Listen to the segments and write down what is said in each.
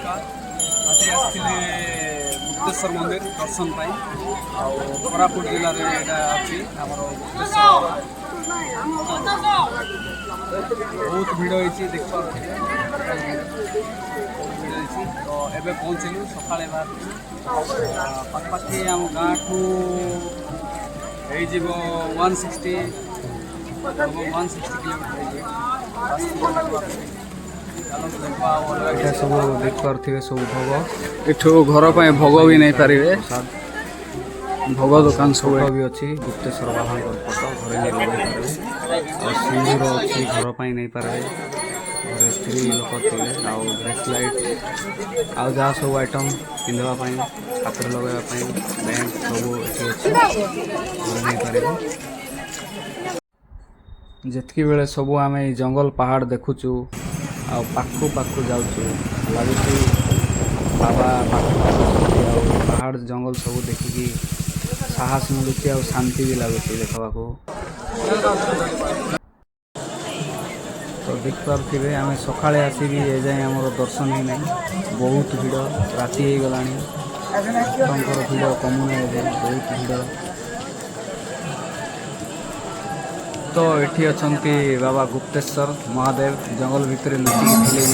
आज आसती गुप्तेश्वर मंदिर दर्शन पाई कोरापुट जिले में अच्छी बहुत भिड़ होती देख तो एबे पहुँचलु सकाଳେ पाखापाखि आम गाँ ठू हो 160 किलोमीटर सब देख पारे सब भोग इठू घर पर भोग भी नहीं पारे भोग दुकान सब भी अच्छी गुप्तेश्वर बाबा फोटो घर नहीं लगे सिंदूर अच्छी घर पर नहीं पारे और स्त्री लोक थे ब्रेसलाइट आउ जहाँ सब आइटम पिंधापी हाथ लगाई बैंक सब ये अच्छे नहीं पारे जितकी बेले सब आम जंगल पहाड़ देखुचु आ पाखु पाखु जाऊँ लगुच बाबा पहाड़ जंगल सब देखिकी साहस मिलूँ आ शांति भी लगुच देखा तो देख पारे आम सका आसिक ए जाए आम दर्शन ही नहीं बहुत भिड़ राति हो गला भिड़ कमुना बहुत भिड़ तो ये अच्छा बाबा गुप्तेश्वर महादेव जंगल भितर लुचिकी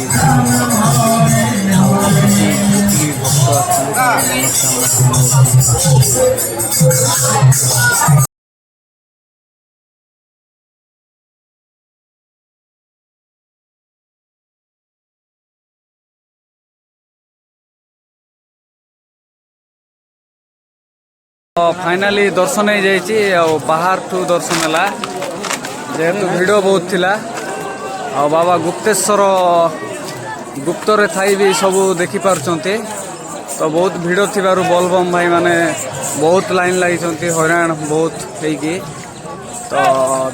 फाइनाली दर्शन हो जाइए बाहर ठू दर्शन है जेहेतु भिड़ बहुत थिला आ बाबा गुप्तेश्वर गुप्तरे थाई भी सब देखी पार्चंते तो बहुत भिड़ थिबारु बोलबम भाई माने बहुत लाइन लगी हैरान बहुत होगी तो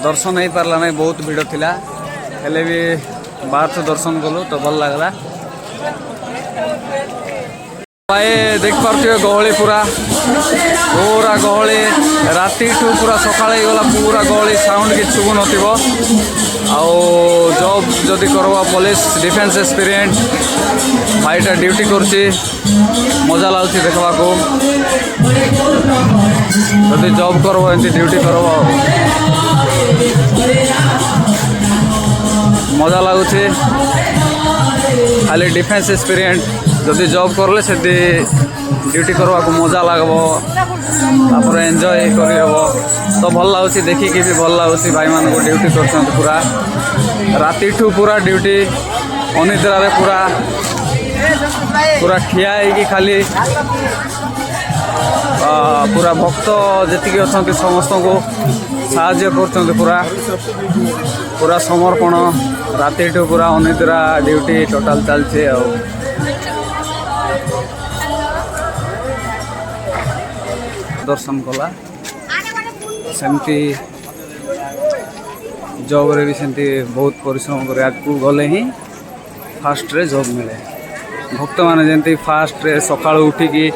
दर्शन हो पारला नहीं बहुत भिड़ थिला हेले भी बाहर दर्शन कलु तो भल लगला भाई देख पारे गहली पूरा पूरा गहली राति ठू पूरा सकाଳେ गला पूरा गहली साउंड कि शुभु नथिबो आउ जॉब जदि करवा पुलिस डिफेंस एक्सपीरियंस भाईटा ड्यूटी करछि मजा लाଗୁଛି देखवा को जदि जॉब करवा एंती ड्यूटी करवा मजा लाଗୁଛି खाली डिफेंस एक्सपीरियंस जदि जॉब करले से ड्यूटी करवा को मजा लगबो तापर एंजॉय कर तो भल लगुच देखिकी भी भल लगुच भाई मान को ड्यूटी कर पूरा राति ठू पूरा ड्यूटी अनिद्रा रे पूरा पूरा ठिया है खाली पूरा भक्त जी अच्छा समस्त को साहाଯ୍य कर पूरा पूरा समर्पण राति ठू पूरा अनिद्रा ड्यूटी टोटाल चलছে दर्शन कला सेमती जॉब रे भी सेमती बहुत परिश्रम करे आगू गले ही फास्ट रे जॉब मिले भक्त माने जेंती फास्ट रे सकाळ उठिकी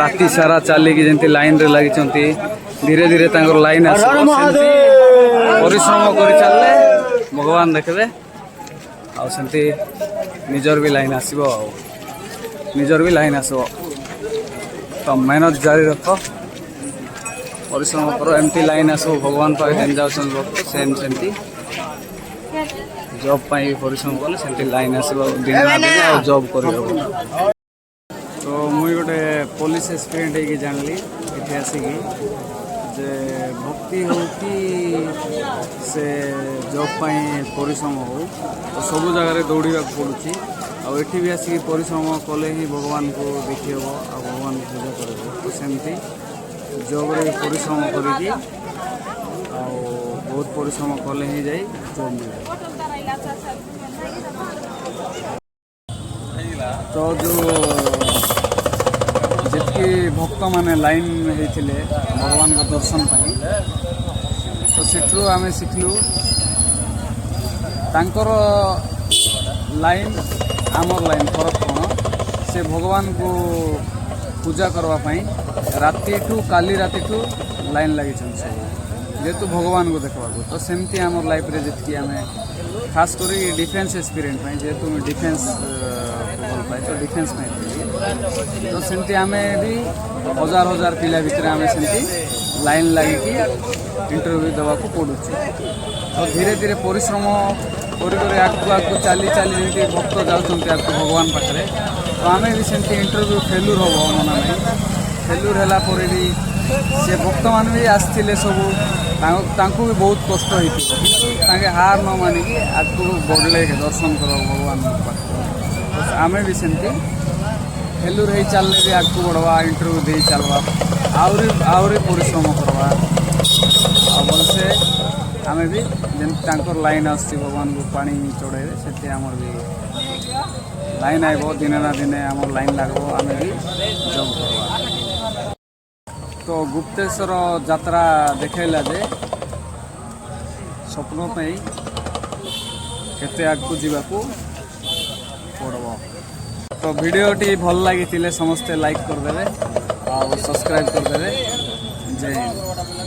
राति सारा चलिकी जेंती लाइन रे लगी धीरे धीरे तांकर लाइन आसो परिश्रम कर चलले भगवान देखबे आ सेमती निजर भी लाइन आसीबो निजर भी लाइन आसो तो मेहनत जारी रखो परिश्रम करो एमती लाइन आसो भगवान पाखे जाऊँ लोक सेम सेमती जॉब पाई परिश्रम कले सेमती लाइन आसो दिन जॉब कर तो मुई गोटे पुलिस एक्सपीरियंस होगी जानली इतने आसिकी जे भक्ति हो कि से जॉब पाई परिश्रम हो तो सब जगह दौड़ा पड़ुची आठी भी आसिक परिश्रम कले ही भगवान को देखी हे आ भगवान को पूजा कर तो सेमती जॉब रे परिश्रम करी बहुत परिश्रम कले ही जाई जॉब मिले तो जो जितकी भक्त माने लाइन होते भगवान का दर्शन पाई तो सेठू आम शिखलु तांकर लाइन आमर लाइन फरक कौन से भगवान को पूजा करवाई राति ठू काली राति ठू लाइन लगी जेहेतु भगवान को देखा तो सेमती आमर लाइफ रे जितकी आम खास कर डिफेंस एक्सपीरियंस जेहेतु डिफेंस भल पाए तो डिफेन्स में तो सेमती आम भी हजार हजार पिला भितर आम सेमती लाइन लगिकी इंटरव्यू देवाक पड़ू तो धीरे धीरे परिश्रम आगू चली चली जमी भक्त जाऊँच भगवान पाखे तो आम भी सेमती इंटरव्यू फेल्यूर हम मना ना फेल्यूर है भी से भक्त मान भी आसते सब तांको भी बहुत कष्ट होती हार न मानिकी आगू बढ़ले दर्शन कर भगवान पाखे आम भी सेमती फेल्यूर हो चलने भी आगू बढ़वा इंटरव्यू दे चलवा आहरी परिश्रम करवा भलसे आम भी जमी लाइन आस भगवान को पानी चढ़े से आमर भी लाइन आइब दिने ना दिने आम लाइन लगो आम भी जब करवा तो गुप्तेश्वर यात्रा देखला जे स्वप्न केते आगू जावाकू पड़ब तो वीडियोटी भल लगी समस्ते लाइक करदे और सब्सक्राइब करदे जय हिंद।